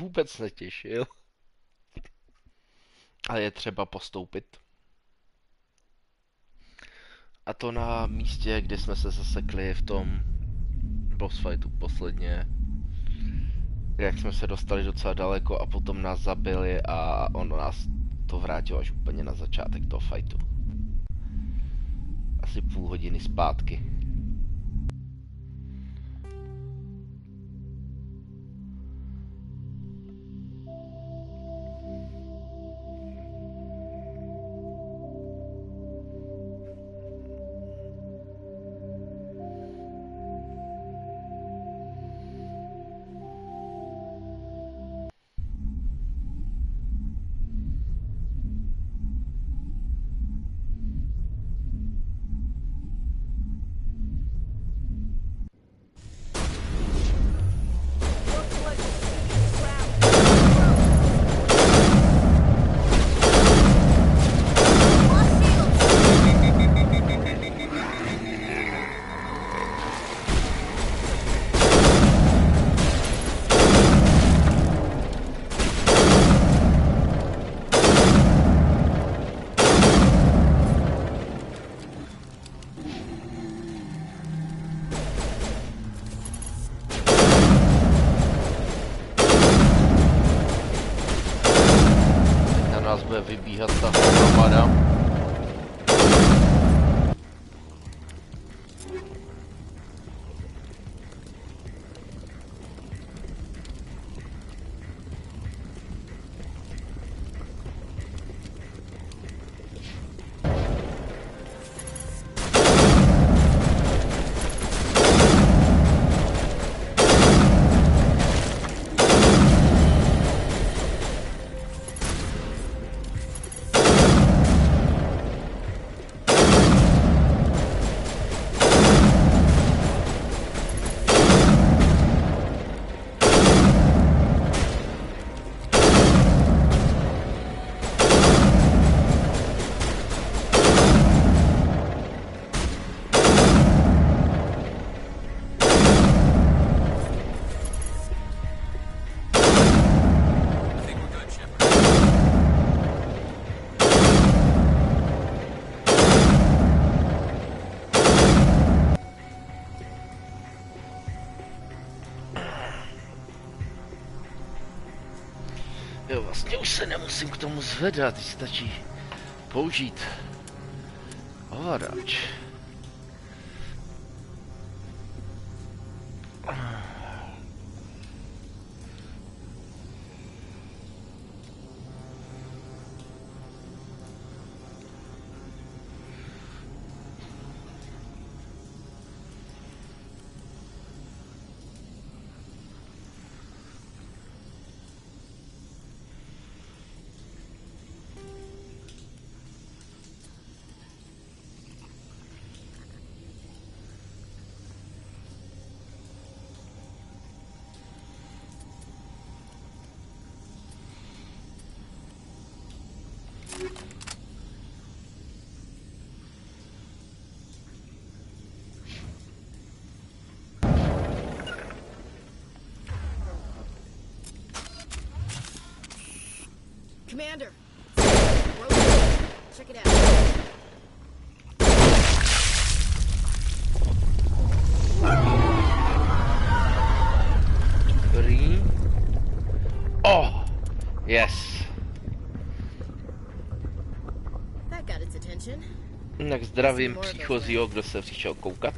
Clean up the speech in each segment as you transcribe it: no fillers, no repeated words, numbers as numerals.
vůbec netěšil. Ale je třeba postoupit. A to na místě, kde jsme se zasekli v tom boss fightu posledně. Jak jsme se dostali docela daleko a potom nás zabili a on nás to vrátil až úplně na začátek toho fightu. Asi půl hodiny zpátky. Nás bude vybíhat ta hromada. Jo, vlastně už se nemusím k tomu zvedat, stačí použít ovladač. Commander! Check it out. Dobrý. Oh! Yes. That got its attention. Tak zdravím příchozího, kdo se přišel koukat.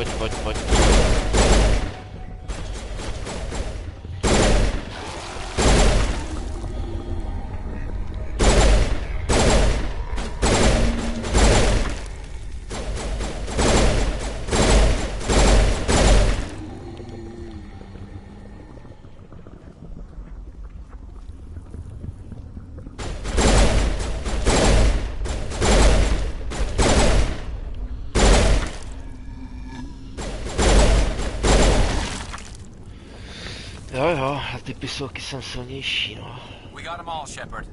pojď. Jo, a ty pisolky jsem silnější, no. We got 'em all, Shepard.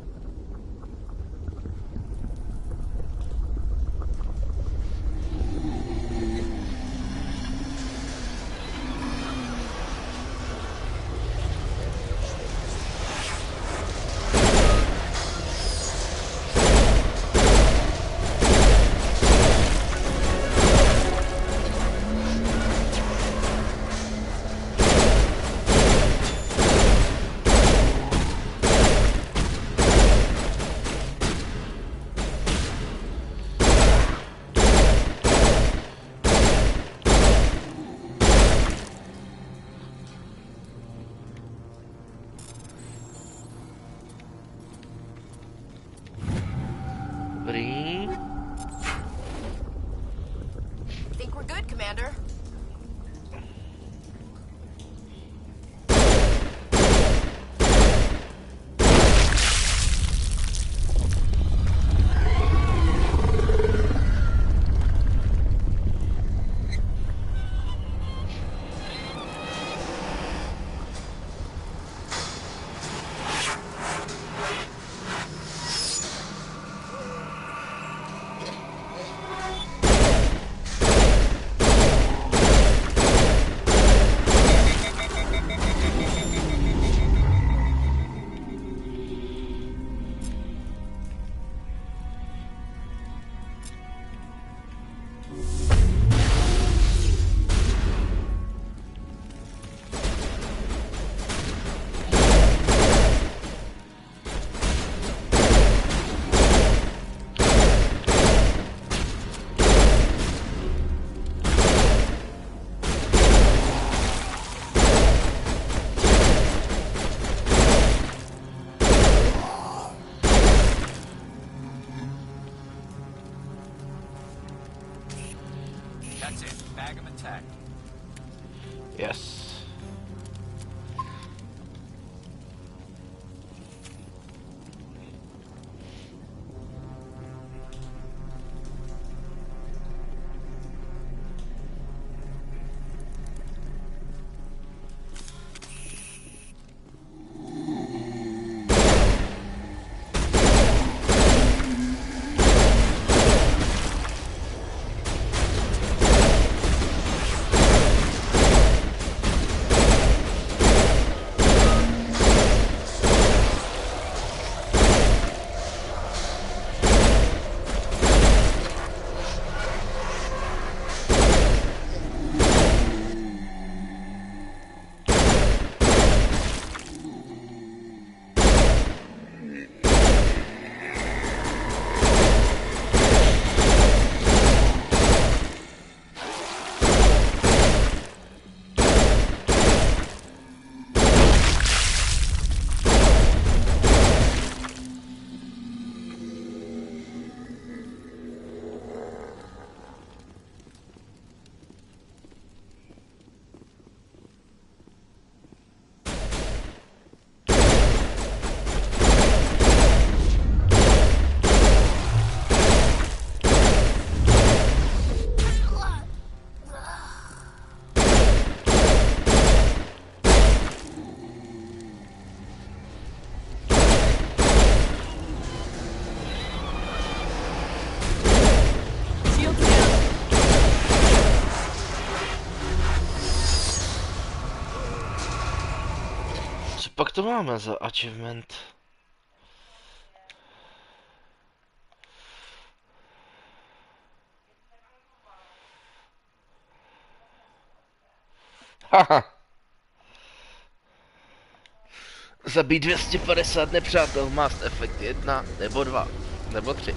Dobrý. Think we're good, Commander? That's it. Bag 'em and tag 'em. Yes. Pak to máme za achievement. Haha. Zabít 250 nepřátel, Mass Effect 1, nebo 2, nebo 3.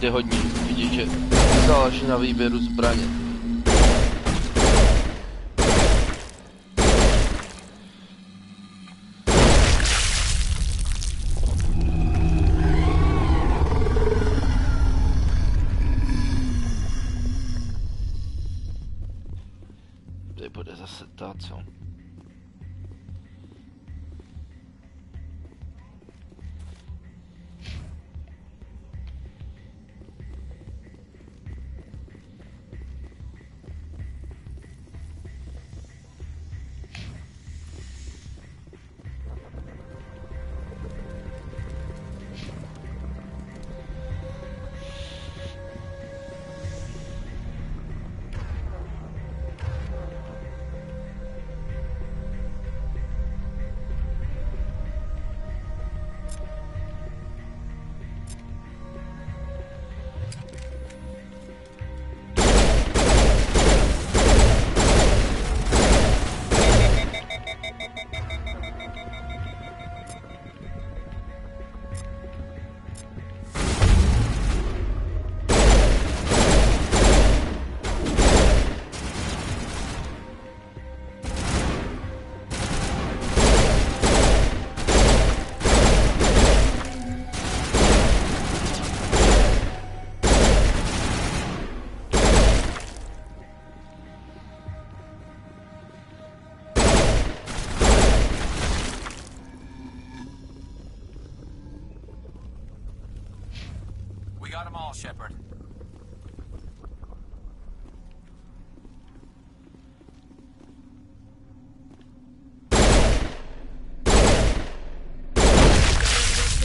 je hodně vidět, že záleží na výběru zbraně. Tady bude zase ta, co? We got them all, Shepard.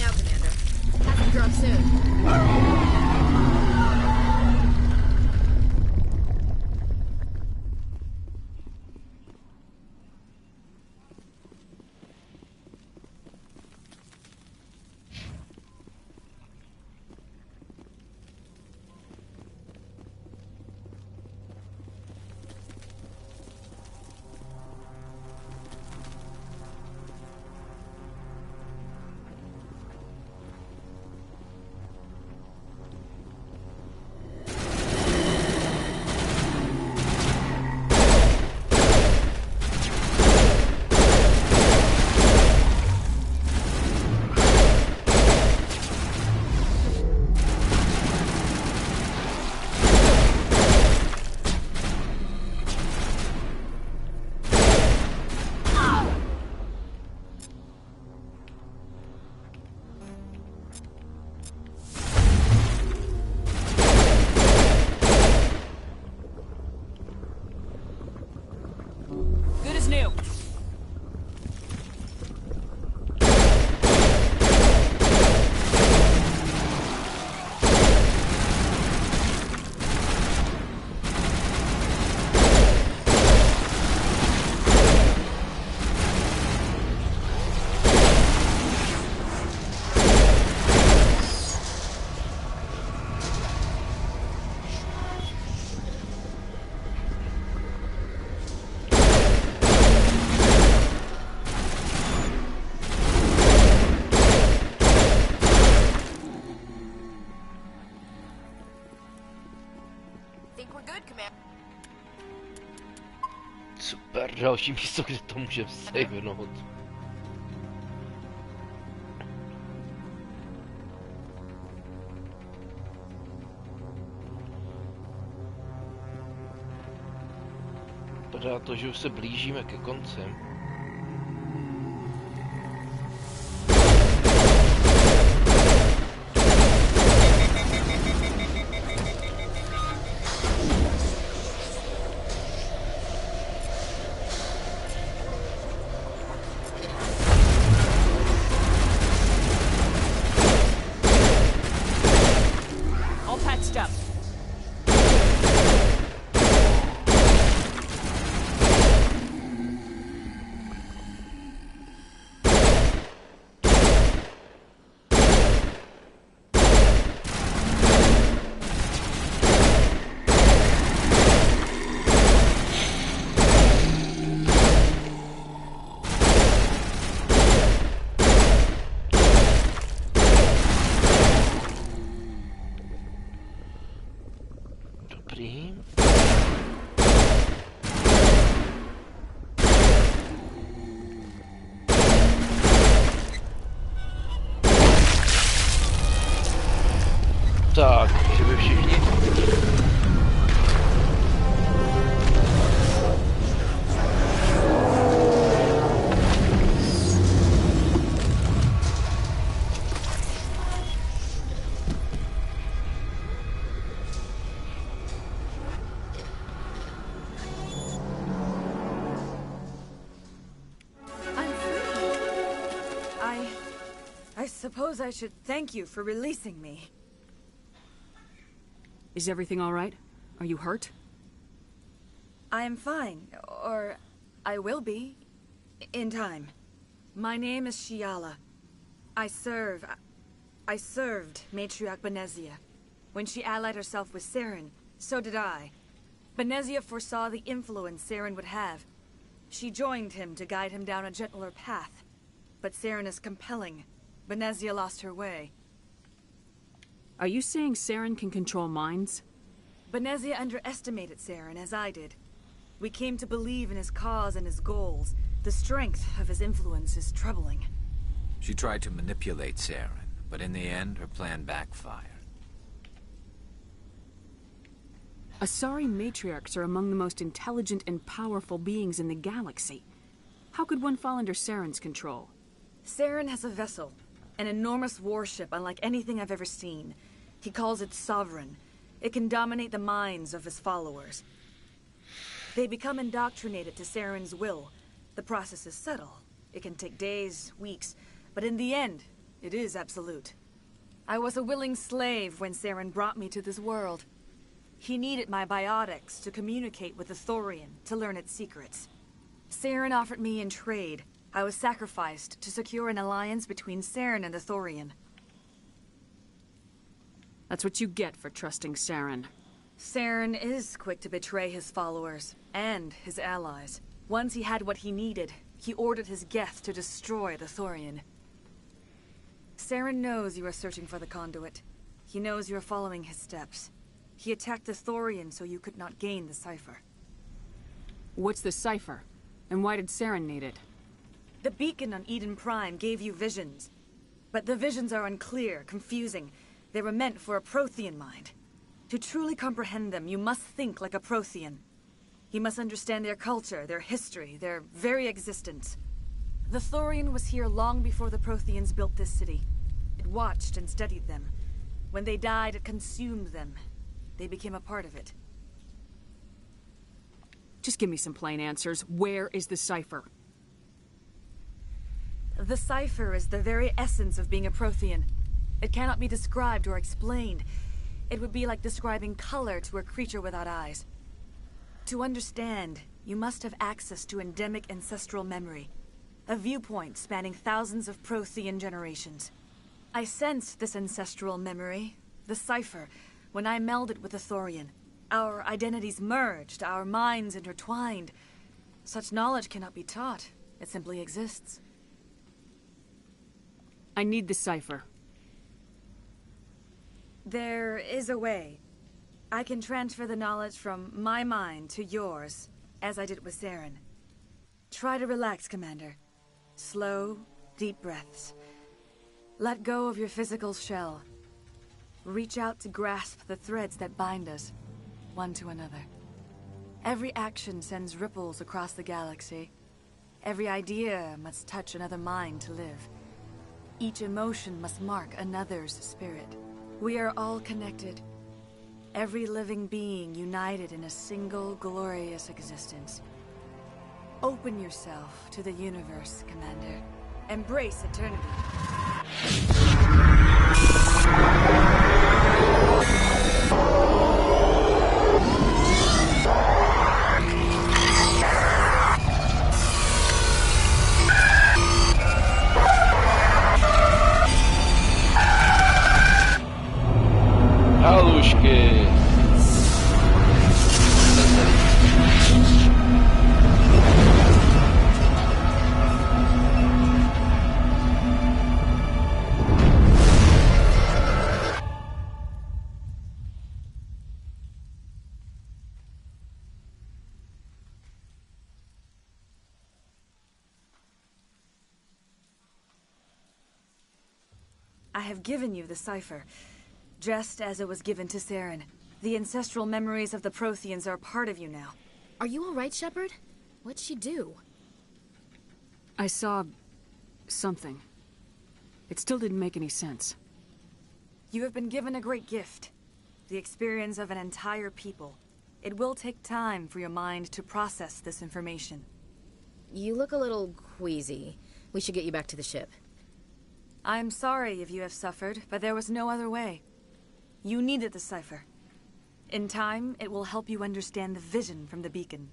Now, Commander. Have to drop soon. Good as new. Think we're good, Commander. Super, další místo, kde to můžeme savenout. Vypadá to, že už se blížíme ke konci. All patched up. Tak, že by všichni... I'm free. I suppose I should thank you for releasing me. Is everything all right? Are you hurt? I am fine, or I will be, in time. My name is Shiala. I served Matriarch Benezia. When she allied herself with Saren, so did I. Benezia foresaw the influence Saren would have. She joined him to guide him down a gentler path. But Saren is compelling. Benezia lost her way. Are you saying Saren can control minds? Benezia underestimated Saren, as I did. We came to believe in his cause and his goals. The strength of his influence is troubling. She tried to manipulate Saren, but in the end, her plan backfired. Asari matriarchs are among the most intelligent and powerful beings in the galaxy. How could one fall under Saren's control? Saren has a vessel, an enormous warship unlike anything I've ever seen. He calls it Sovereign. It can dominate the minds of his followers. They become indoctrinated to Saren's will. The process is subtle. It can take days, weeks, but in the end, it is absolute. I was a willing slave when Saren brought me to this world. He needed my biotics to communicate with the Thorian, to learn its secrets. Saren offered me in trade. I was sacrificed to secure an alliance between Saren and the Thorian. That's what you get for trusting Saren. Saren is quick to betray his followers, and his allies. Once he had what he needed, he ordered his Geth to destroy the Thorian. Saren knows you are searching for the conduit. He knows you are following his steps. He attacked the Thorian so you could not gain the cipher. What's the cipher? And why did Saren need it? The beacon on Eden Prime gave you visions. But the visions are unclear, confusing. They were meant for a Prothean mind. To truly comprehend them, you must think like a Prothean. You must understand their culture, their history, their very existence. The Thorian was here long before the Protheans built this city. It watched and studied them. When they died, it consumed them. They became a part of it. Just give me some plain answers. Where is the cipher? The cipher is the very essence of being a Prothean. It cannot be described or explained. It would be like describing color to a creature without eyes. To understand, you must have access to endemic ancestral memory. A viewpoint spanning thousands of Prothean generations. I sensed this ancestral memory, the cipher, when I melded with the Thorian. Our identities merged, our minds intertwined. Such knowledge cannot be taught. It simply exists. I need the cipher. There is a way. I can transfer the knowledge from my mind to yours, as I did with Saren. Try to relax, Commander. Slow, deep breaths. Let go of your physical shell. Reach out to grasp the threads that bind us, one to another. Every action sends ripples across the galaxy. Every idea must touch another mind to live. Each emotion must mark another's spirit. We are all connected. Every living being united in a single glorious existence. Open yourself to the universe, Commander. Embrace eternity. Halušky. I have given you the cipher. just as it was given to Saren. The ancestral memories of the Protheans are part of you now. Are you all right, Shepard? What'd she do? I saw... something. It still didn't make any sense. You have been given a great gift. The experience of an entire people. It will take time for your mind to process this information. You look a little queasy. We should get you back to the ship. I'm sorry if you have suffered, but there was no other way. You needed the cipher. In time, it will help you understand the vision from the beacon.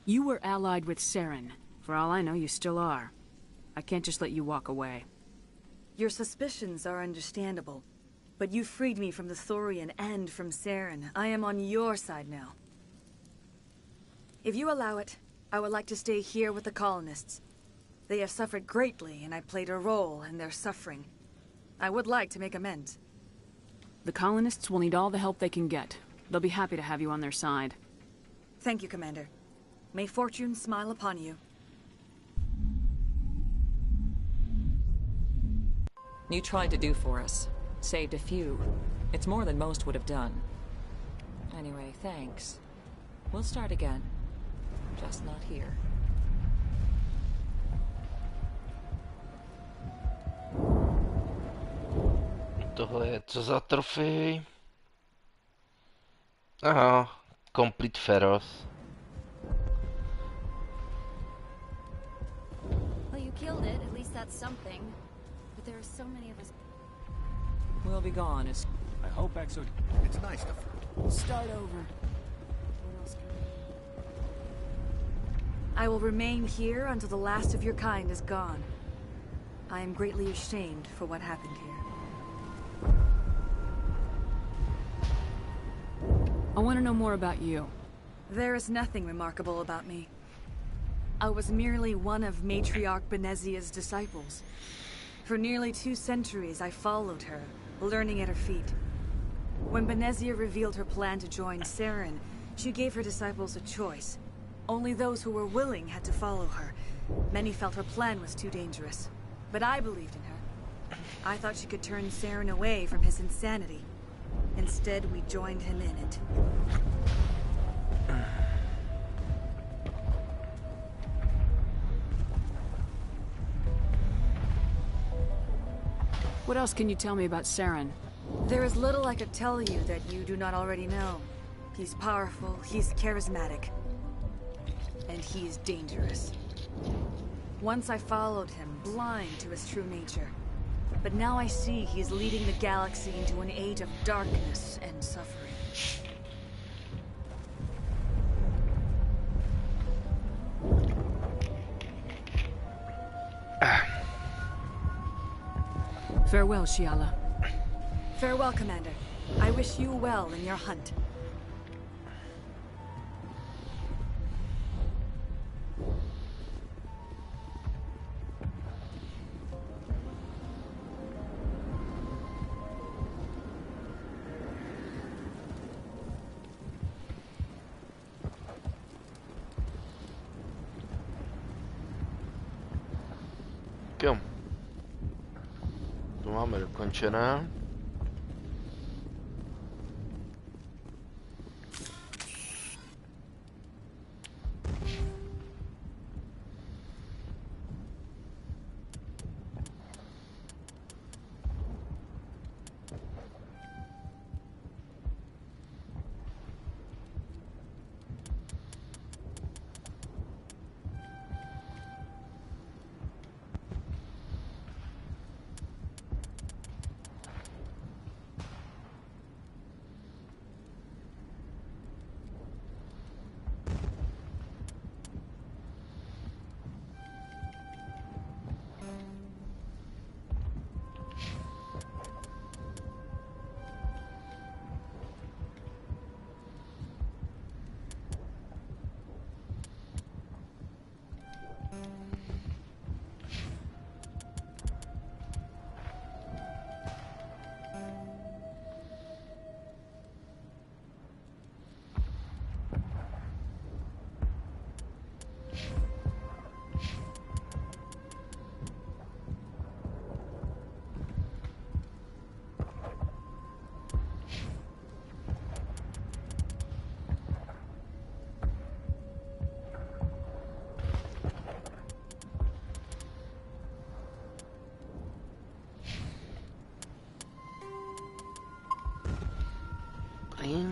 You were allied with Saren. For all I know, you still are. I can't just let you walk away. Your suspicions are understandable, but you freed me from the Thorian and from Saren. I am on your side now. If you allow it, I would like to stay here with the colonists. They have suffered greatly, and I played a role in their suffering. I would like to make amends. The colonists will need all the help they can get. They'll be happy to have you on their side. Thank you, Commander. May fortune smile upon you. You tried to do for us. Saved a few. It's more than most would have done. Anyway, thanks. We'll start again. Just not here. Tohle je co za trofej? Aha, Complete Feros. Well, you killed it. At least that's something. But there are so many of us. We'll be gone as... I hope Exo... It's nice to... Start over. What else can I will remain here until the last of your kind is gone. I am greatly ashamed for what happened here. I want to know more about you. There is nothing remarkable about me. I was merely one of Matriarch Benezia's disciples. For nearly 2 centuries, I followed her, learning at her feet. When Benezia revealed her plan to join Saren, she gave her disciples a choice. Only those who were willing had to follow her. Many felt her plan was too dangerous. But I believed in her. I thought she could turn Saren away from his insanity. Instead, we joined him in it. What else can you tell me about Saren? There is little I could tell you that you do not already know. He's powerful, he's charismatic, and he is dangerous. Once I followed him, blind to his true nature. But now I see he's leading the galaxy into an age of darkness and suffering. Farewell, Shiala. Farewell, Commander. I wish you well in your hunt. Jo. To máme dokončené. Dobrý.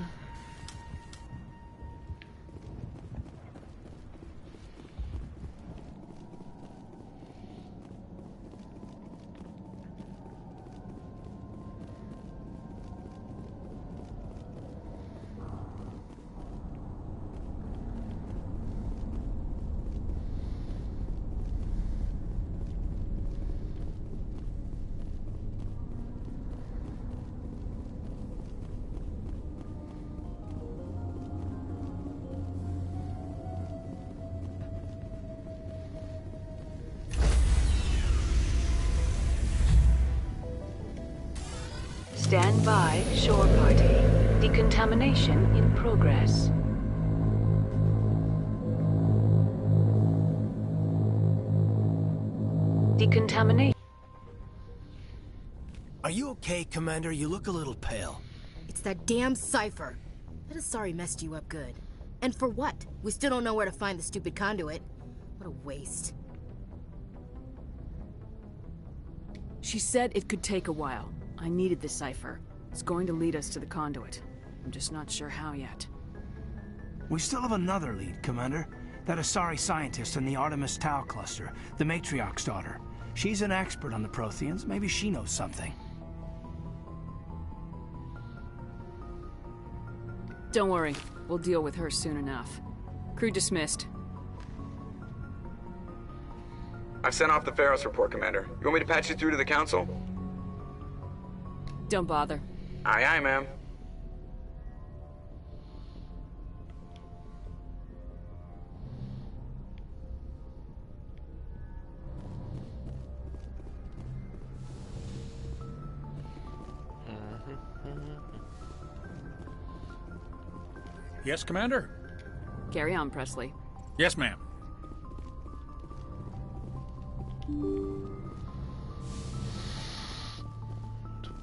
Stand by, shore party. Decontamination in progress. Decontamination. Are you okay, Commander? You look a little pale. It's that damn cipher. That Asari messed you up good. And for what? We still don't know where to find the stupid conduit. What a waste. She said it could take a while. I needed the cipher. It's going to lead us to the conduit. I'm just not sure how yet. We still have another lead, Commander. That Asari scientist in the Artemis Tau cluster, the Matriarch's daughter. She's an expert on the Protheans. Maybe she knows something. Don't worry. We'll deal with her soon enough. Crew dismissed. I've sent off the Feros report, Commander. You want me to patch you through to the Council? Don't bother. Aye, aye, ma'am. Yes, Commander? Carry on, Presley. Yes, ma'am.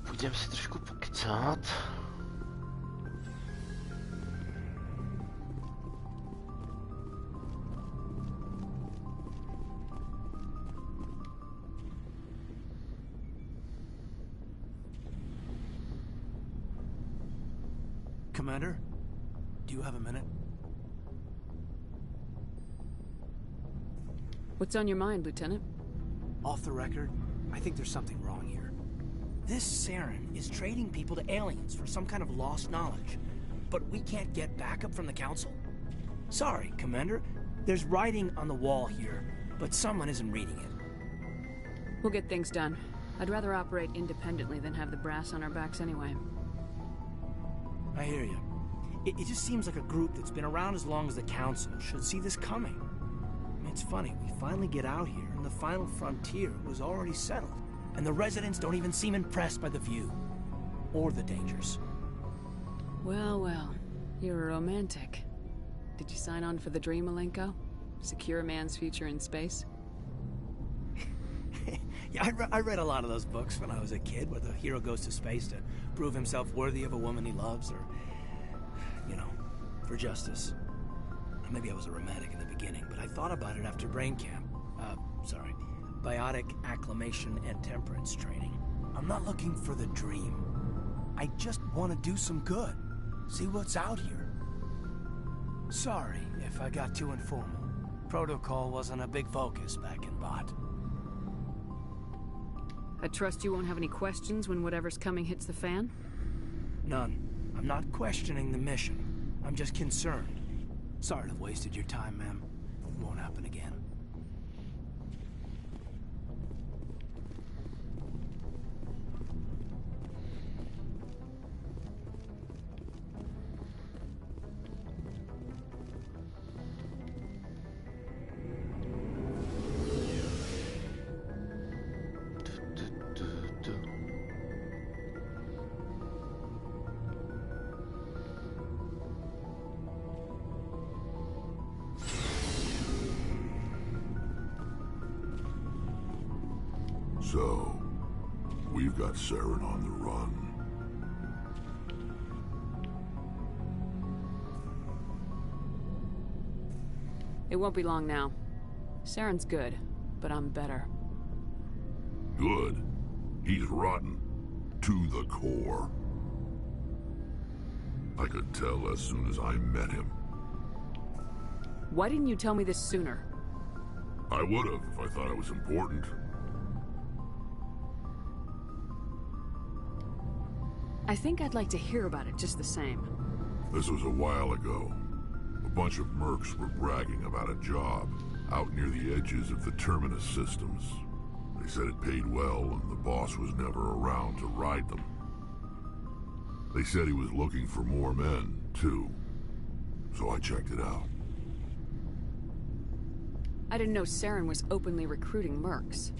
Půjdeme si trošku pokecat. Commander, do you have a minute? What's on your mind, Lieutenant? Off the record, I think there's something wrong here. This Saren is trading people to aliens for some kind of lost knowledge. But we can't get backup from the Council? Sorry, Commander. There's writing on the wall here, but someone isn't reading it. We'll get things done. I'd rather operate independently than have the brass on our backs anyway. I hear you. It just seems like a group that's been around as long as the Council should see this coming. I mean, it's funny, we finally get out here, and the final frontier was already settled. And the residents don't even seem impressed by the view. Or the dangers. Well, well. You're a romantic. Did you sign on for the dream, Malenko? Secure a man's future in space? Yeah, I read a lot of those books when I was a kid, where the hero goes to space to prove himself worthy of a woman he loves, or, you know, for justice. Maybe I was a romantic in the beginning, but I thought about it after brain camp. Biotic acclimation and temperance training. I'm not looking for the dream. I just want to do some good. See what's out here. Sorry if I got too informal. Protocol wasn't a big focus back in Bot. I trust you won't have any questions when whatever's coming hits the fan? None. I'm not questioning the mission. I'm just concerned. Sorry to have wasted your time, ma'am. Won't happen again. So, we've got Saren on the run. It won't be long now. Saren's good, but I'm better. Good. He's rotten. To the core. I could tell as soon as I met him. Why didn't you tell me this sooner? I would have if I thought it was important. I think I'd like to hear about it just the same. This was a while ago. A bunch of mercs were bragging about a job out near the edges of the Terminus systems. They said it paid well and the boss was never around to ride them. They said he was looking for more men, too. So I checked it out. I didn't know Saren was openly recruiting mercs.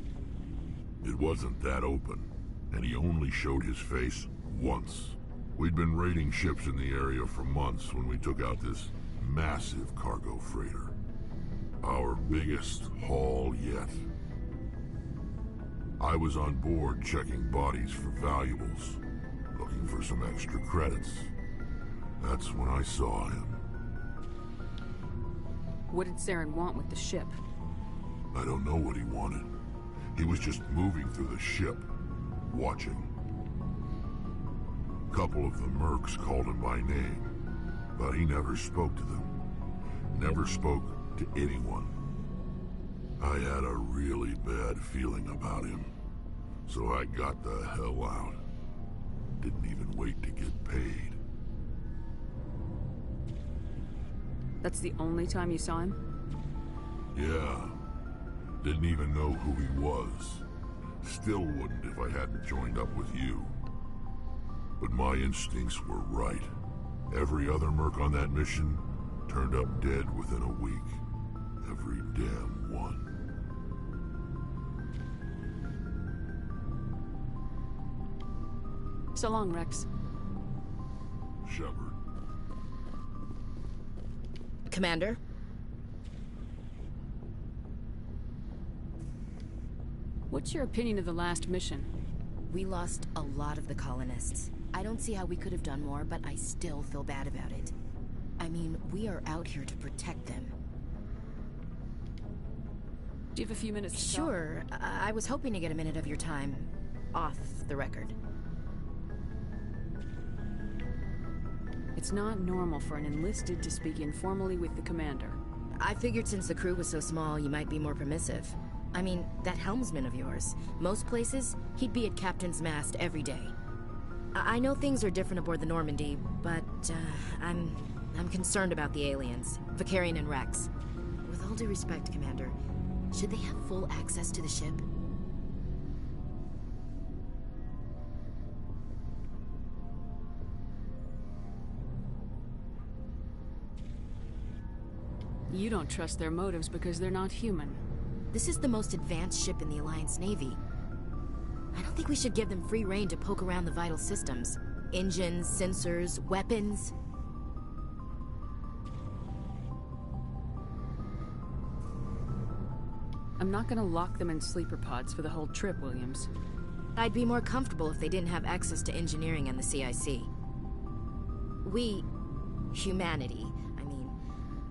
It wasn't that open, and he only showed his face once. We'd been raiding ships in the area for months when we took out this massive cargo freighter. Our biggest haul yet. I was on board checking bodies for valuables, looking for some extra credits. That's when I saw him. What did Saren want with the ship? I don't know what he wanted. He was just moving through the ship, watching. A couple of the mercs called him by name, but he never spoke to them. Never spoke to anyone. I had a really bad feeling about him, so I got the hell out. Didn't even wait to get paid. That's the only time you saw him? Yeah. Didn't even know who he was. Still wouldn't if I hadn't joined up with you. But my instincts were right. Every other merc on that mission turned up dead within a week. Every damn one. So long, Rex. Shepard. Commander? What's your opinion of the last mission? We lost a lot of the colonists. I don't see how we could have done more, but I still feel bad about it. I mean, we are out here to protect them. Do you have a few minutes to talk? Sure. I was hoping to get a minute of your time off the record. It's not normal for an enlisted to speak informally with the commander. I figured since the crew was so small, you might be more permissive. I mean, that helmsman of yours. Most places, he'd be at Captain's Mast every day. I know things are different aboard the Normandy, but I'm concerned about the aliens, Vicarian and Rex. With all due respect, Commander, should they have full access to the ship? You don't trust their motives because they're not human. This is the most advanced ship in the Alliance Navy. I don't think we should give them free rein to poke around the vital systems. Engines, sensors, weapons. I'm not gonna lock them in sleeper pods for the whole trip, Williams. I'd be more comfortable if they didn't have access to engineering and the CIC. We, humanity,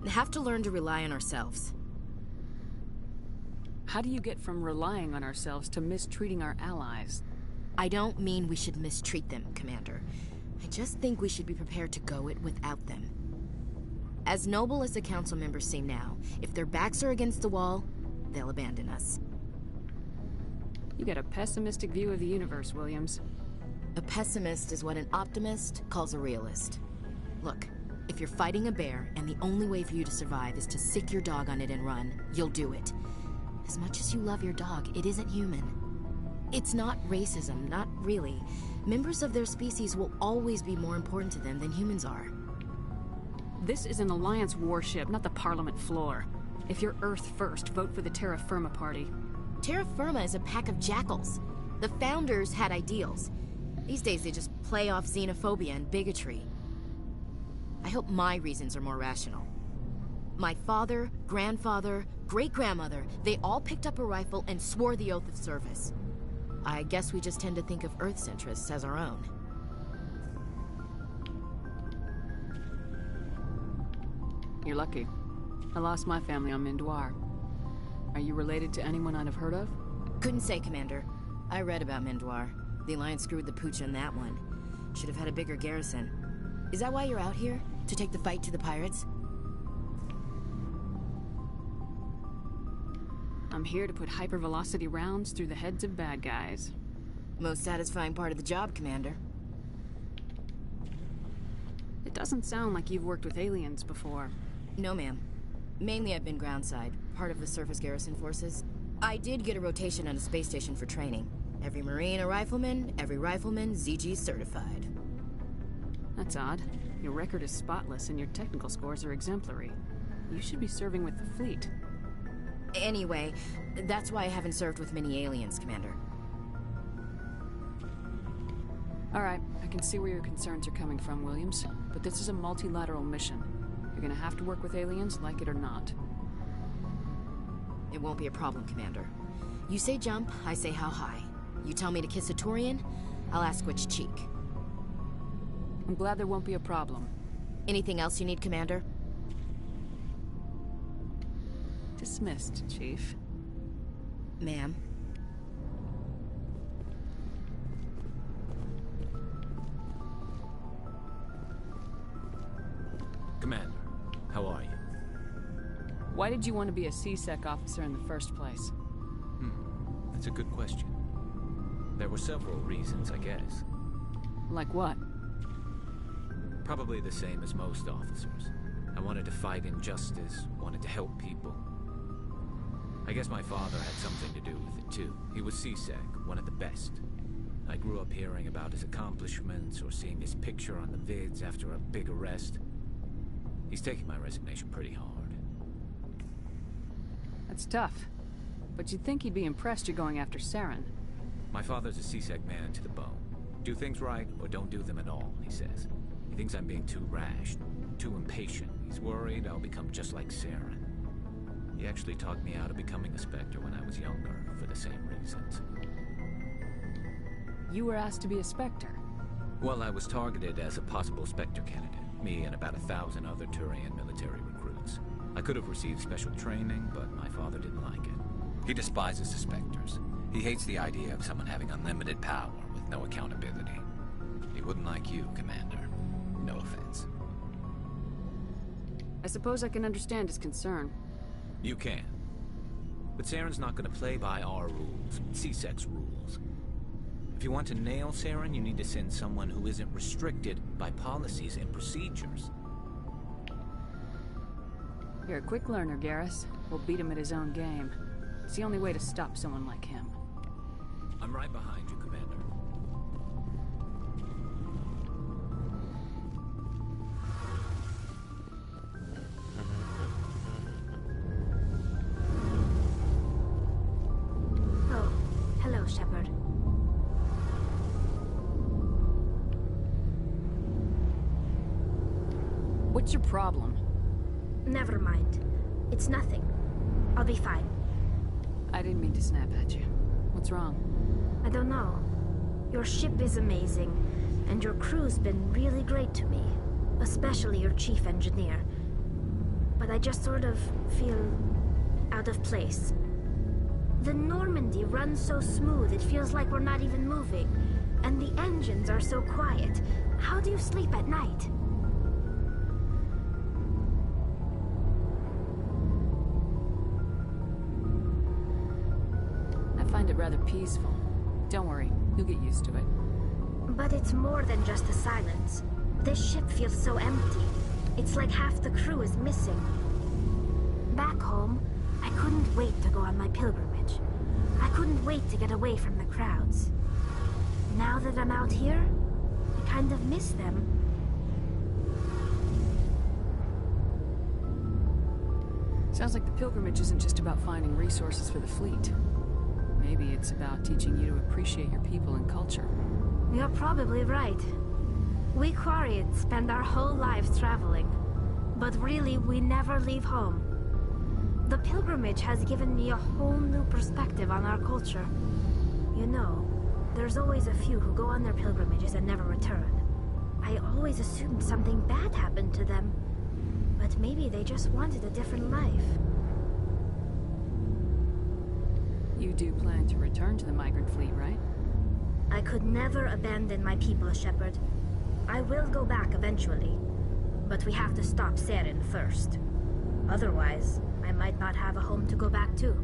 have to learn to rely on ourselves. How do you get from relying on ourselves to mistreating our allies? I don't mean we should mistreat them, Commander. I just think we should be prepared to go it without them. As noble as the Council members seem now, if their backs are against the wall, they'll abandon us. You got a pessimistic view of the universe, Williams. A pessimist is what an optimist calls a realist. Look, if you're fighting a bear and the only way for you to survive is to sick your dog on it and run, you'll do it. As much as you love your dog, it isn't human. It's not racism, not really. Members of their species will always be more important to them than humans are. This is an Alliance warship, not the Parliament floor. If you're Earth first, vote for the Terra Firma party. Terra Firma is a pack of jackals. The founders had ideals. These days they just play off xenophobia and bigotry. I hope my reasons are more rational. My father, grandfather, great-grandmother, they all picked up a rifle and swore the oath of service. I guess we just tend to think of Earth's interests as our own. You're lucky. I lost my family on Mindoir. Are you related to anyone I'd have heard of? Couldn't say, Commander. I read about Mindoir. The Alliance screwed the pooch on that one. Should have had a bigger garrison. Is that why you're out here? To take the fight to the pirates? I'm here to put hypervelocity rounds through the heads of bad guys. Most satisfying part of the job, Commander. It doesn't sound like you've worked with aliens before. No, ma'am. Mainly I've been groundside, part of the surface garrison forces. I did get a rotation on a space station for training. Every Marine a rifleman, every rifleman ZG certified. That's odd. Your record is spotless and your technical scores are exemplary. You should be serving with the fleet. Anyway, that's why I haven't served with many aliens, Commander. All right, I can see where your concerns are coming from, Williams. But this is a multilateral mission. You're gonna have to work with aliens, like it or not. It won't be a problem, Commander. You say jump, I say how high. You tell me to kiss a Turian, I'll ask which cheek. I'm glad there won't be a problem. Anything else you need, Commander? Dismissed, Chief. Ma'am. Commander, how are you? Why did you want to be a C-Sec officer in the first place? That's a good question. There were several reasons, I guess. Like what? Probably the same as most officers. I wanted to fight injustice, wanted to help people. I guess my father had something to do with it too. He was C-Sec, one of the best. I grew up hearing about his accomplishments or seeing his picture on the vids after a big arrest. He's taking my resignation pretty hard. That's tough. But you'd think he'd be impressed you're going after Saren. My father's a C-Sec man to the bone. Do things right or don't do them at all, he says. He thinks I'm being too rash, too impatient. He's worried I'll become just like Saren. He actually talked me out of becoming a Spectre when I was younger, for the same reasons. You were asked to be a Spectre? Well, I was targeted as a possible Spectre candidate. Me and about 1,000 other Turian military recruits. I could have received special training, but my father didn't like it. He despises the Spectres. He hates the idea of someone having unlimited power with no accountability. He wouldn't like you, Commander. No offense. I suppose I can understand his concern. You can. But Saren's not going to play by our rules, C-Sec's rules. If you want to nail Saren, you need to send someone who isn't restricted by policies and procedures. You're a quick learner, Garrus. We'll beat him at his own game. It's the only way to stop someone like him. I'm right behind you, Commander. Oh, hello, Shepard. What's your problem? Never mind. It's nothing. I'll be fine. I didn't mean to snap at you. What's wrong? I don't know. Your ship is amazing, and your crew's been really great to me. Especially your chief engineer. But I just sort of feel out of place. The Normandy runs so smooth it feels like we're not even moving. And the engines are so quiet. How do you sleep at night? I find it rather peaceful. Don't worry, you'll get used to it. But it's more than just the silence. This ship feels so empty. It's like half the crew is missing. Back home, I couldn't wait to go on my pilgrimage. I couldn't wait to get away from the crowds. Now that I'm out here, I kind of miss them. Sounds like the pilgrimage isn't just about finding resources for the fleet. Maybe it's about teaching you to appreciate your people and culture. You're probably right. We Quarians spend our whole lives traveling. But really, we never leave home. The pilgrimage has given me a whole new perspective on our culture. You know, there's always a few who go on their pilgrimages and never return. I always assumed something bad happened to them. But maybe they just wanted a different life. You do plan to return to the migrant fleet, right? I could never abandon my people, Shepard. I will go back eventually, but we have to stop Saren first. Otherwise, I might not have a home to go back to.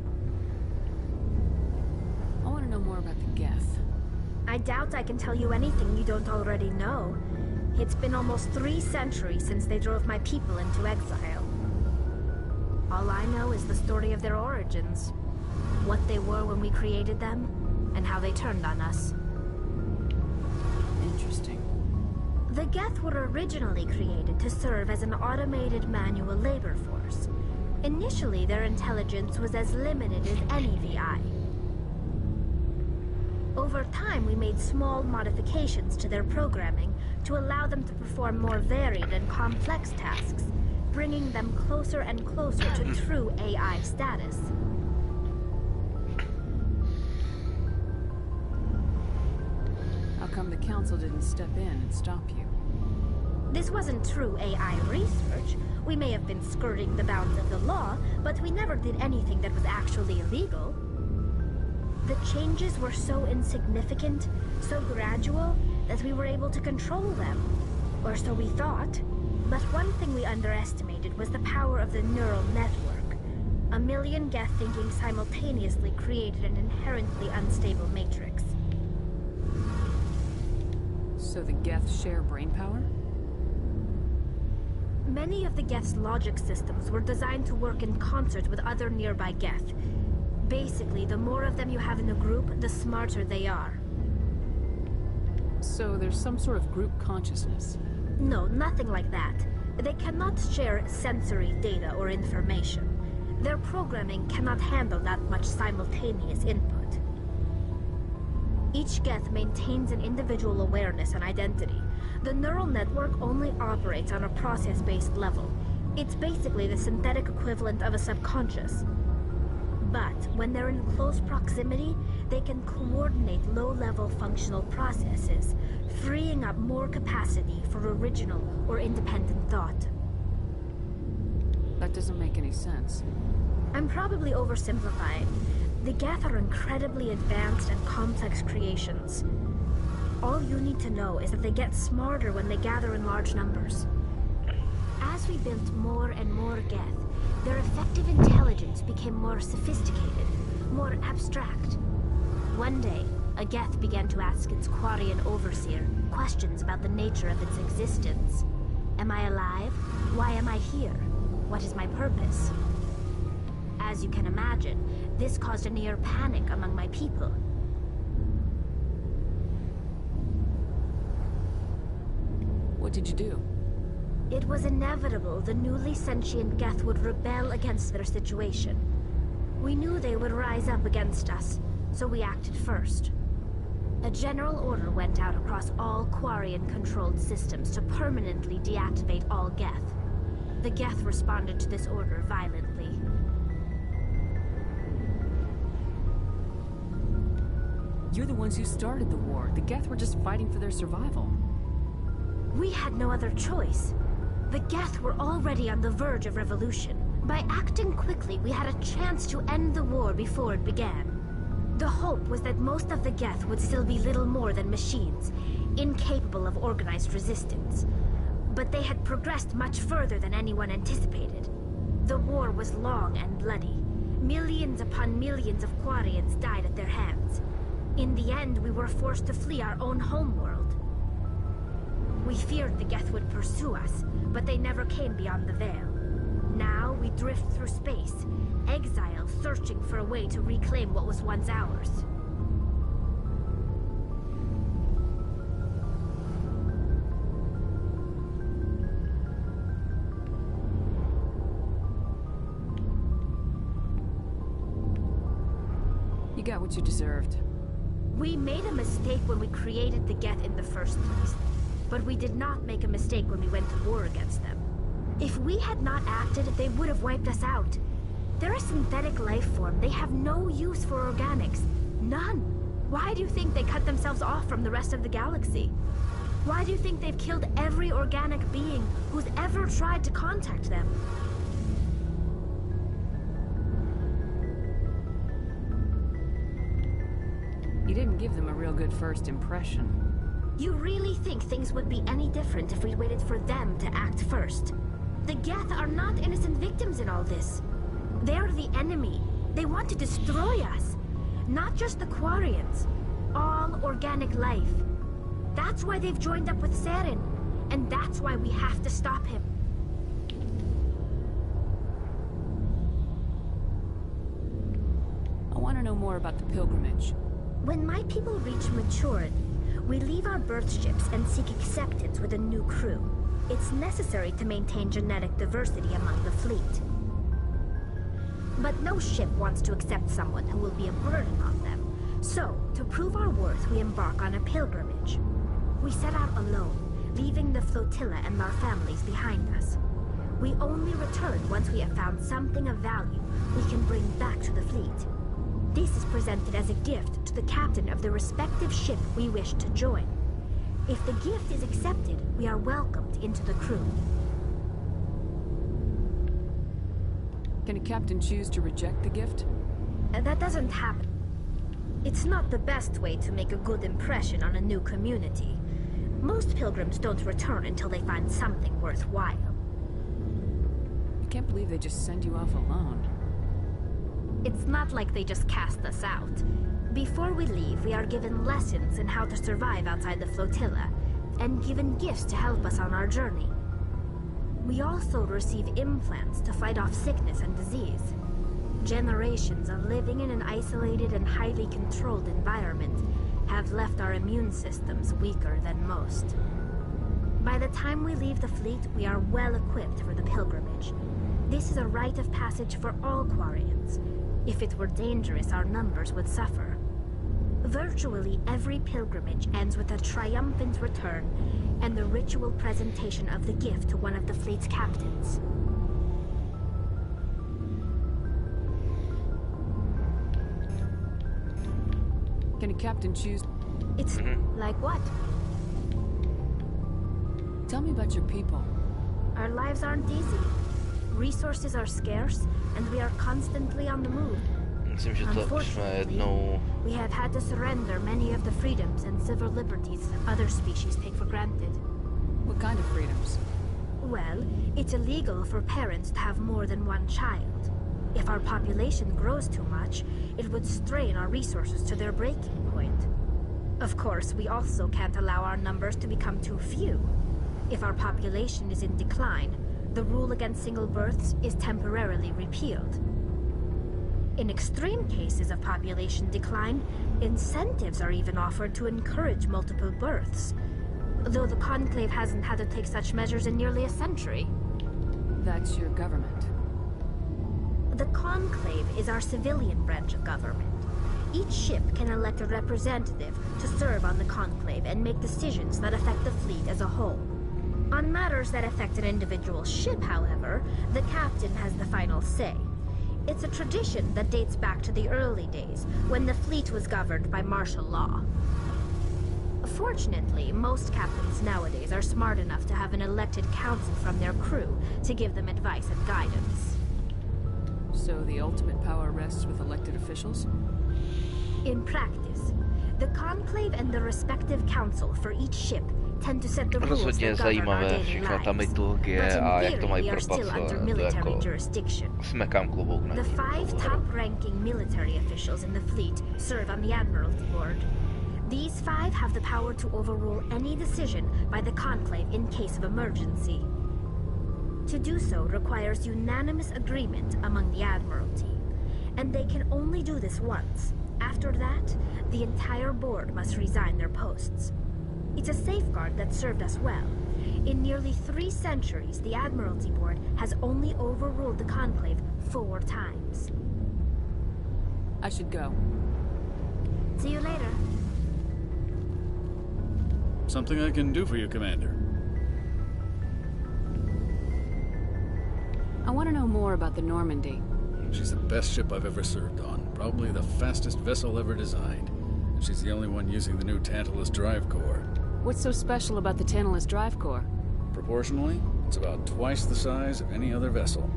I want to know more about the Geth. I doubt I can tell you anything you don't already know. It's been almost 3 centuries since they drove my people into exile. All I know is the story of their origins. What they were when we created them, and how they turned on us. Interesting. The Geth were originally created to serve as an automated manual labor force. Initially, their intelligence was as limited as any VI. Over time, we made small modifications to their programming to allow them to perform more varied and complex tasks, bringing them closer and closer to true AI status. How come the Council didn't step in and stop you? This wasn't true AI research. We may have been skirting the bounds of the law, but we never did anything that was actually illegal. The changes were so insignificant, so gradual, that we were able to control them. Or so we thought. But one thing we underestimated was the power of the neural network. 1 million Geth thinking simultaneously created an inherently unstable matrix. So the Geth share brain power? Many of the Geth's logic systems were designed to work in concert with other nearby Geth. Basically, the more of them you have in a group, the smarter they are. So there's some sort of group consciousness? No, nothing like that. They cannot share sensory data or information. Their programming cannot handle that much simultaneous input. Each Geth maintains an individual awareness and identity. The neural network only operates on a process-based level. It's basically the synthetic equivalent of a subconscious. But when they're in close proximity, they can coordinate low-level functional processes, freeing up more capacity for original or independent thought. That doesn't make any sense. I'm probably oversimplifying. The Geth are incredibly advanced and complex creations. All you need to know is that they get smarter when they gather in large numbers. As we built more and more Geth, their effective intelligence became more sophisticated, more abstract. One day, a Geth began to ask its Quarian overseer questions about the nature of its existence. Am I alive? Why am I here? What is my purpose? As you can imagine, this caused a near panic among my people. What did you do? It was inevitable the newly sentient Geth would rebel against their situation. We knew they would rise up against us, so we acted first. A general order went out across all Quarian-controlled systems to permanently deactivate all Geth. The Geth responded to this order violently. You're the ones who started the war. The Geth were just fighting for their survival. We had no other choice. The Geth were already on the verge of revolution. By acting quickly, we had a chance to end the war before it began. The hope was that most of the Geth would still be little more than machines, incapable of organized resistance. But they had progressed much further than anyone anticipated. The war was long and bloody. Millions upon millions of Quarians died at their hands. In the end, we were forced to flee our own homeworld. We feared the Geth would pursue us, but they never came beyond the Veil. Now we drift through space, exile searching for a way to reclaim what was once ours. You got what you deserved. We made a mistake when we created the Geth in the first place. But we did not make a mistake when we went to war against them. If we had not acted, they would have wiped us out. They're a synthetic life form. They have no use for organics. None. Why do you think they cut themselves off from the rest of the galaxy? Why do you think they've killed every organic being who's ever tried to contact them? You didn't give them a real good first impression. You really think things would be any different if we waited for them to act first? The Geth are not innocent victims in all this. They're the enemy. They want to destroy us. Not just the Quarians. All organic life. That's why they've joined up with Saren. And that's why we have to stop him. I want to know more about the pilgrimage. When my people reach maturity, we leave our birth ships and seek acceptance with a new crew. It's necessary to maintain genetic diversity among the fleet. But no ship wants to accept someone who will be a burden on them. So, to prove our worth, we embark on a pilgrimage. We set out alone, leaving the flotilla and our families behind us. We only return once we have found something of value we can bring back to the fleet. This is presented as a gift to the captain of the respective ship we wish to join. If the gift is accepted, we are welcomed into the crew. Can a captain choose to reject the gift? That doesn't happen. It's not the best way to make a good impression on a new community. Most pilgrims don't return until they find something worthwhile. I can't believe they just send you off alone. It's not like they just cast us out. Before we leave, we are given lessons in how to survive outside the flotilla, and given gifts to help us on our journey. We also receive implants to fight off sickness and disease. Generations of living in an isolated and highly controlled environment have left our immune systems weaker than most. By the time we leave the fleet, we are well equipped for the pilgrimage. This is a rite of passage for all Quarians. If it were dangerous, our numbers would suffer. Virtually every pilgrimage ends with a triumphant return and the ritual presentation of the gift to one of the fleet's captains. Can a captain choose? It's like what? Tell me about your people. Our lives aren't easy. Resources are scarce, and we are constantly on the move. Myslím, že to už jsme jednou... We have had to surrender many of the freedoms and civil liberties other species take for granted. What kind of freedoms? Well, it's illegal for parents to have more than one child. If our population grows too much, it would strain our resources to their breaking point. Of course, we also can't allow our numbers to become too few. If our population is in decline, the rule against single births is temporarily repealed. In extreme cases of population decline, incentives are even offered to encourage multiple births, though the Conclave hasn't had to take such measures in nearly a century. That's your government. The Conclave is our civilian branch of government. Each ship can elect a representative to serve on the Conclave and make decisions that affect the fleet as a whole. On matters that affect an individual ship, however, the captain has the final say. It's a tradition that dates back to the early days, when the fleet was governed by martial law. Fortunately, most captains nowadays are smart enough to have an elected council from their crew to give them advice and guidance. So the ultimate power rests with elected officials? In practice, the Conclave and the respective council for each ship tend to set the rules Rozhodně that govern our zajímavé daily všechna ta lives. mytologie a jak to mají We are still under propracované, to military jako jurisdiction. smekám klobouk na The ní. 5 top-ranking military officials in the fleet serve on the Admiralty Board. These 5 have the power to overrule any decision by the Conclave in case of emergency. To do so requires unanimous agreement among the Admiralty, and they can only do this once. After that, the entire board must resign their posts. It's a safeguard that served us well. In nearly 3 centuries, the Admiralty Board has only overruled the Conclave 4 times. I should go. See you later. Something I can do for you, Commander. I want to know more about the Normandy. She's the best ship I've ever served on. Probably the fastest vessel ever designed. And she's the only one using the new Tantalus drive core. What's so special about the Tantalus drive core? Proportionally, it's about twice the size of any other vessel.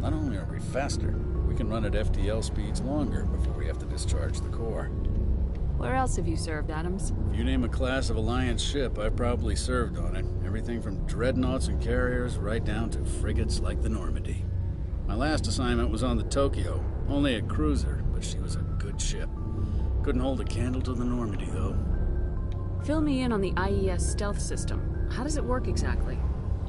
Not only are we faster, we can run at FTL speeds longer before we have to discharge the core. Where else have you served, Adams? If you name a class of Alliance ship, I've probably served on it. Everything from dreadnoughts and carriers right down to frigates like the Normandy. My last assignment was on the Tokyo, only a cruiser, but she was a good ship. Couldn't hold a candle to the Normandy, though. Fill me in on the IES stealth system. How does it work exactly?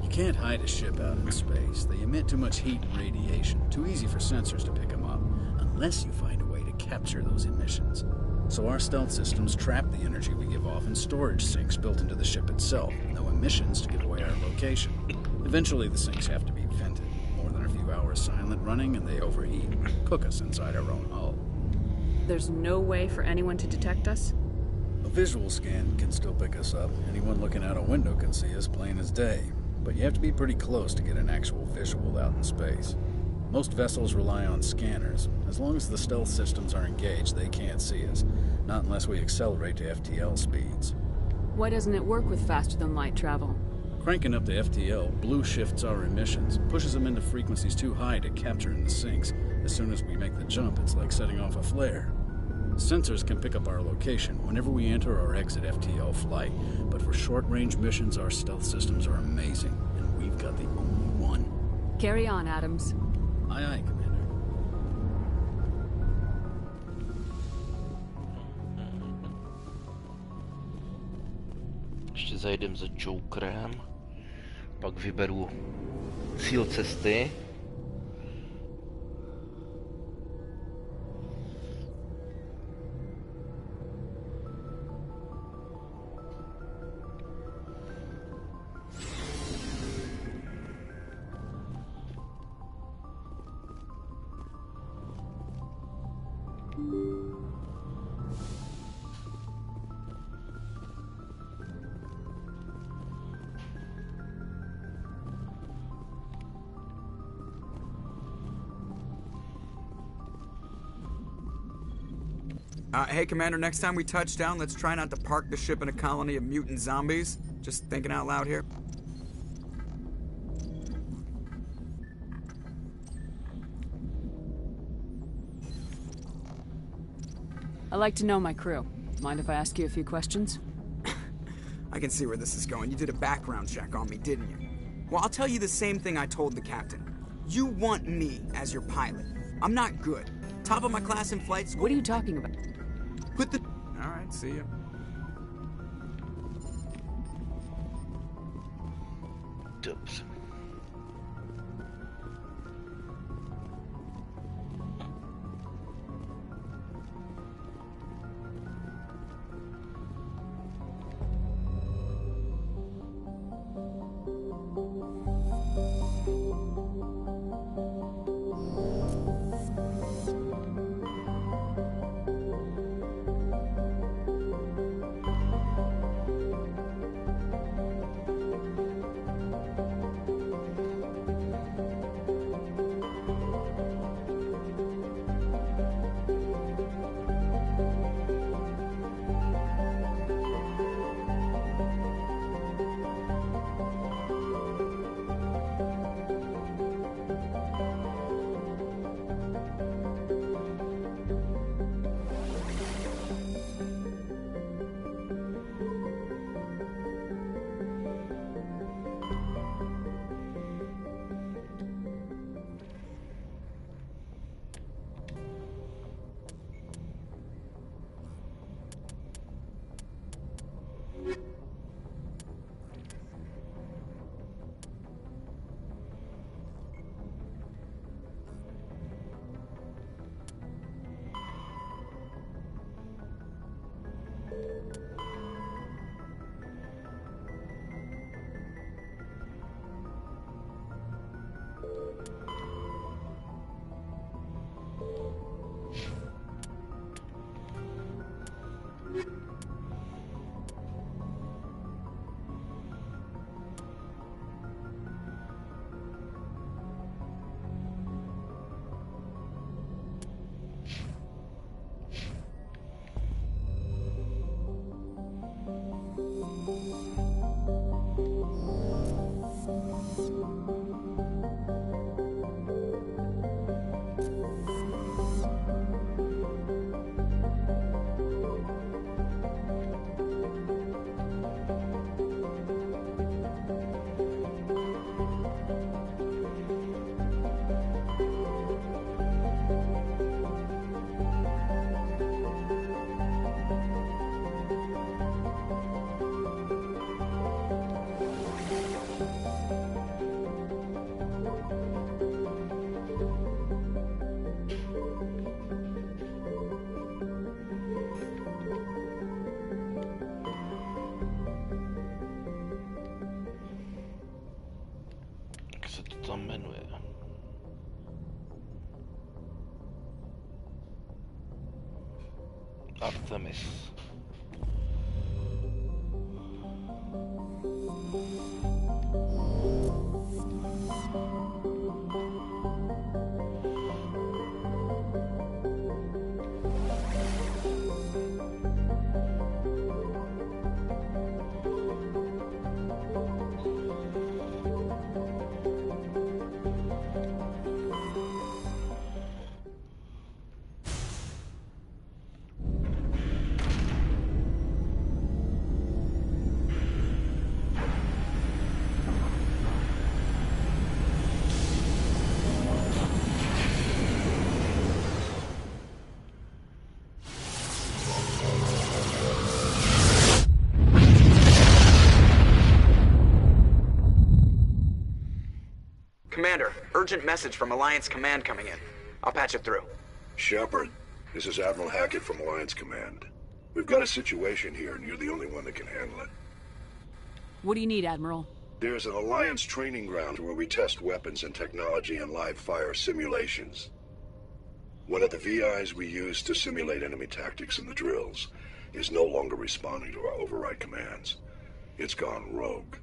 You can't hide a ship out in space. They emit too much heat and radiation. Too easy for sensors to pick them up, unless you find a way to capture those emissions. So our stealth systems trap the energy we give off in storage sinks built into the ship itself. No emissions to give away our location. Eventually the sinks have to be vented. More than a few hours silent running and they overheat. Cook us inside our own hull. There's no way for anyone to detect us? A visual scan can still pick us up. Anyone looking out a window can see us plain as day. But you have to be pretty close to get an actual visual out in space. Most vessels rely on scanners. As long as the stealth systems are engaged, they can't see us. Not unless we accelerate to FTL speeds. Why doesn't it work with faster-than-light travel? Cranking up to FTL blue shifts our emissions, pushes them into frequencies too high to capture in the sinks. As soon as we make the jump, it's like setting off a flare. Sensors can pick up our location whenever we enter or exit FTL flight, but for short-range missions, our stealth systems are amazing, and we've got the only one. Carry on, Adams. Aye, aye, Commander. Ještě zajdem za Jokerem, pak vyberu cíl cesty. Hey, Commander, next time we touch down, let's try not to park the ship in a colony of mutant zombies. Just thinking out loud here. I like to know my crew. Mind if I ask you a few questions? I can see where this is going. You did a background check on me, didn't you? Well, I'll tell you the same thing I told the captain. You want me as your pilot. I'm not good. Top of my class in flight school. What are you talking about? Put the... All right, see ya. Dobře. tam jmenuje? Artemis. Commander, urgent message from Alliance Command coming in. I'll patch it through. Shepard, this is Admiral Hackett from Alliance Command. We've got a situation here, and you're the only one that can handle it. What do you need, Admiral? There's an Alliance training ground where we test weapons and technology in live fire simulations. One of the VIs we use to simulate enemy tactics in the drills is no longer responding to our override commands. It's gone rogue.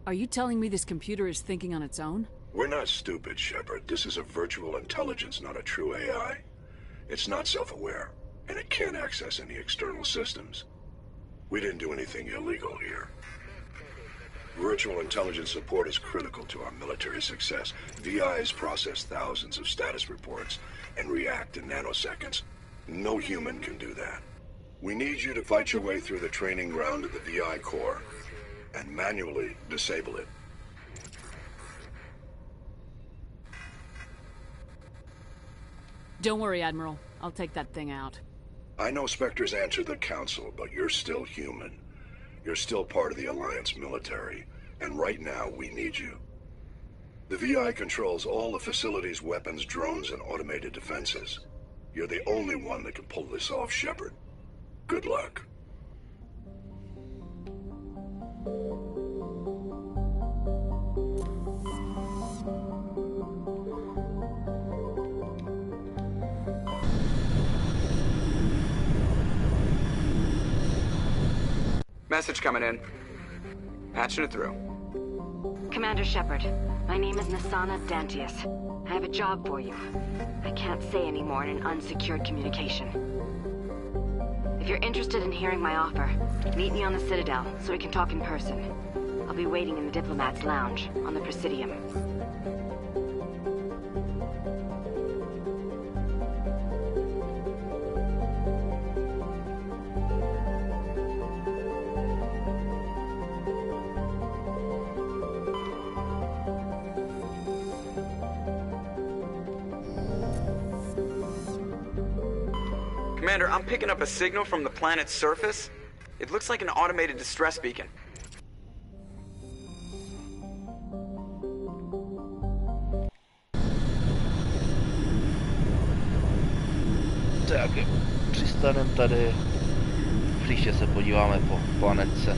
Are you telling me this computer is thinking on its own? We're not stupid, Shepard. This is a virtual intelligence, not a true AI. It's not self-aware, and it can't access any external systems. We didn't do anything illegal here. Virtual intelligence support is critical to our military success. VIs process thousands of status reports and react in nanoseconds. No human can do that. We need you to fight your way through the training ground of the VI core and manually disable it. Don't worry, Admiral. I'll take that thing out. I know Spectres answered the Council, but you're still human. You're still part of the Alliance military, and right now we need you. The VI controls all the facility's weapons, drones, and automated defenses. You're the only one that can pull this off, Shepard. Good luck. Message coming in. Patching it through. Commander Shepard, my name is Nasana Dantius. I have a job for you. I can't say any more in an unsecured communication. If you're interested in hearing my offer, meet me on the Citadel so we can talk in person. I'll be waiting in the Diplomat's Lounge on the Presidium. Commander, I'm picking up a signal from the planet's surface. It looks like an automated distress beacon. Tak, přistaneme tady. Příště se podíváme po planetce.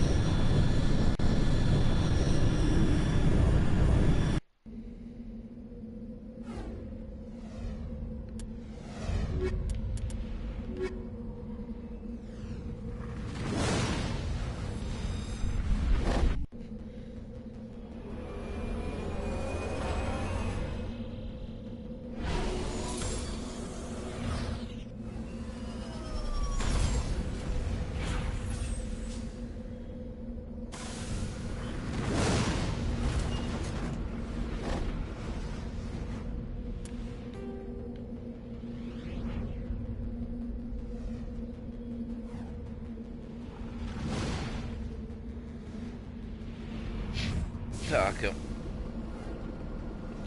Tak jo.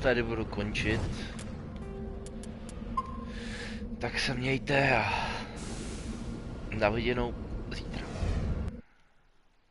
Tady budu končit. Tak se mějte a na viděnou zítra.